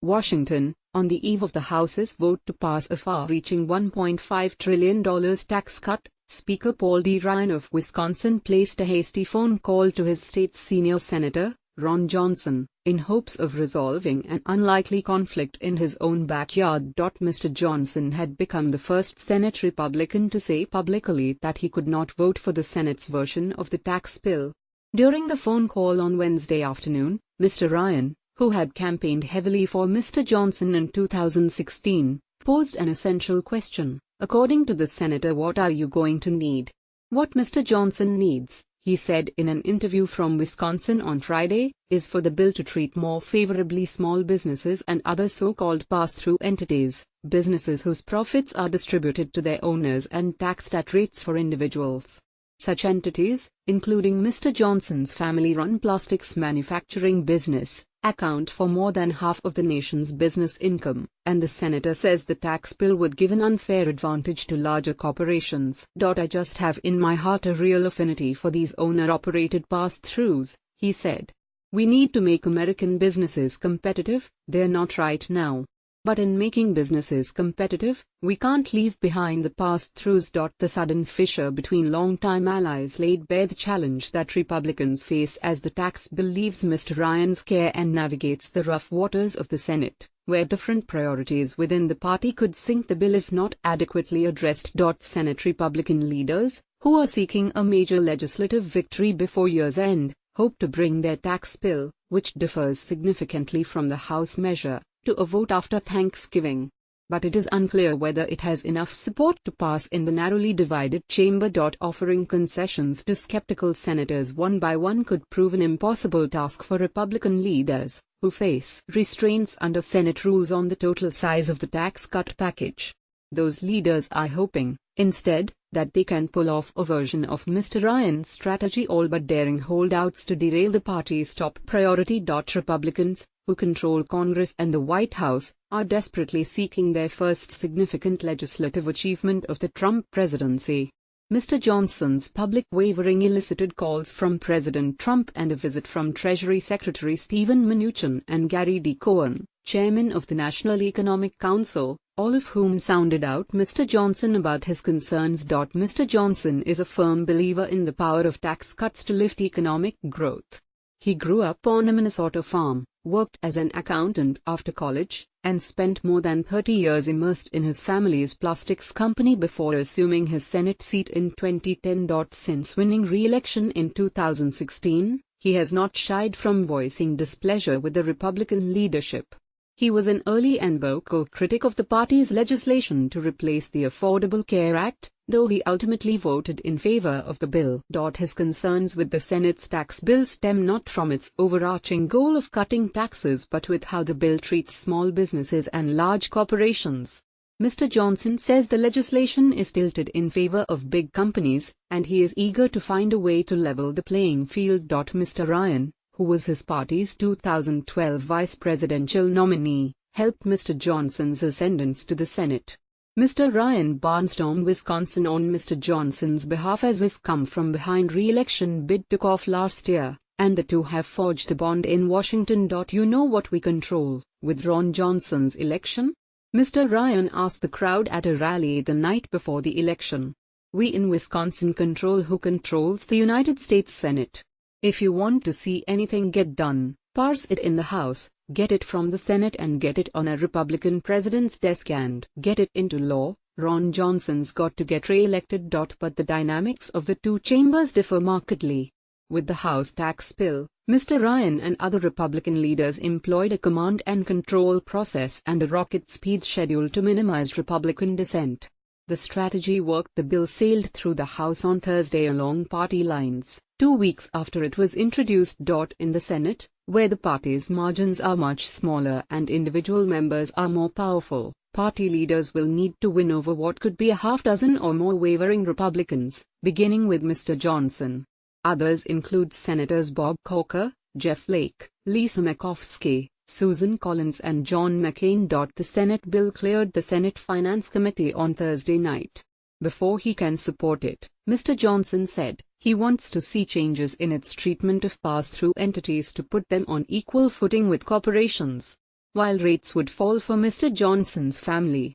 Washington, on the eve of the House's vote to pass a far-reaching $1.5 trillion tax cut, Speaker Paul D. Ryan of Wisconsin placed a hasty phone call to his state's senior senator, Ron Johnson, in hopes of resolving an unlikely conflict in his own backyard. Mr. Johnson had become the first Senate Republican to say publicly that he could not vote for the Senate's version of the tax bill. During the phone call on Wednesday afternoon, Mr. Ryan, who had campaigned heavily for Mr. Johnson in 2016, posed an essential question. According to the senator, what are you going to need? What Mr. Johnson needs, he said in an interview from Wisconsin on Friday, is for the bill to treat more favorably small businesses and other so-called pass-through entities, businesses whose profits are distributed to their owners and taxed at rates for individuals. Such entities, including Mr. Johnson's family-run plastics manufacturing business, account for more than half of the nation's business income, and the senator says the tax bill would give an unfair advantage to larger corporations. I just have in my heart a real affinity for these owner-operated pass-throughs, he said. We need to make American businesses competitive, they're not right now. But in making businesses competitive, we can't leave behind the pass-throughs. The sudden fissure between longtime allies laid bare the challenge that Republicans face as the tax bill leaves Mr. Ryan's care and navigates the rough waters of the Senate, where different priorities within the party could sink the bill if not adequately addressed. Senate Republican leaders, who are seeking a major legislative victory before year's end, hope to bring their tax bill, which differs significantly from the House measure, to a vote after Thanksgiving. But it is unclear whether it has enough support to pass in the narrowly divided chamber. Offering concessions to skeptical senators one by one could prove an impossible task for Republican leaders, who face restraints under Senate rules on the total size of the tax cut package. Those leaders are hoping, instead, that they can pull off a version of Mr. Ryan's strategy, all but daring holdouts to derail the party's top priority. Republicans, who control Congress and the White House, are desperately seeking their first significant legislative achievement of the Trump presidency. Mr. Johnson's public wavering elicited calls from President Trump and a visit from Treasury Secretary Steven Mnuchin and Gary D. Cohen, chairman of the National Economic Council, all of whom sounded out Mr. Johnson about his concerns. Mr. Johnson is a firm believer in the power of tax cuts to lift economic growth. He grew up on a Minnesota farm, worked as an accountant after college, and spent more than 30 years immersed in his family's plastics company before assuming his Senate seat in 2010. Since winning re-election in 2016, he has not shied from voicing displeasure with the Republican leadership. He was an early and vocal critic of the party's legislation to replace the Affordable Care Act, though he ultimately voted in favor of the bill. His concerns with the Senate's tax bill stem not from its overarching goal of cutting taxes but with how the bill treats small businesses and large corporations. Mr. Johnson says the legislation is tilted in favor of big companies, and he is eager to find a way to level the playing field. Mr. Ryan, who was his party's 2012 vice presidential nominee, helped Mr. Johnson's ascendance to the Senate. Mr. Ryan barnstormed Wisconsin on Mr. Johnson's behalf as his come-from-behind re-election bid took off last year, and the two have forged a bond in Washington. You know what we control, with Ron Johnson's election? Mr. Ryan asked the crowd at a rally the night before the election. We in Wisconsin control who controls the United States Senate. If you want to see anything get done, pass it in the House, get it from the Senate and get it on a Republican president's desk and get it into law. Ron Johnson's got to get re-elected. But the dynamics of the two chambers differ markedly. With the House tax bill, Mr. Ryan and other Republican leaders employed a command and control process and a rocket speed schedule to minimize Republican dissent. The strategy worked. The bill sailed through the House on Thursday along party lines, 2 weeks after it was introduced. In the Senate, where the party's margins are much smaller and individual members are more powerful, party leaders will need to win over what could be a half-dozen or more wavering Republicans, beginning with Mr. Johnson. Others include Senators Bob Corker, Jeff Flake, Lisa Murkowski, Susan Collins and John McCain. The Senate bill cleared the Senate Finance Committee on Thursday night. Before he can support it, Mr. Johnson said, he wants to see changes in its treatment of pass-through entities to put them on equal footing with corporations. while rates would fall for Mr. Johnson's family.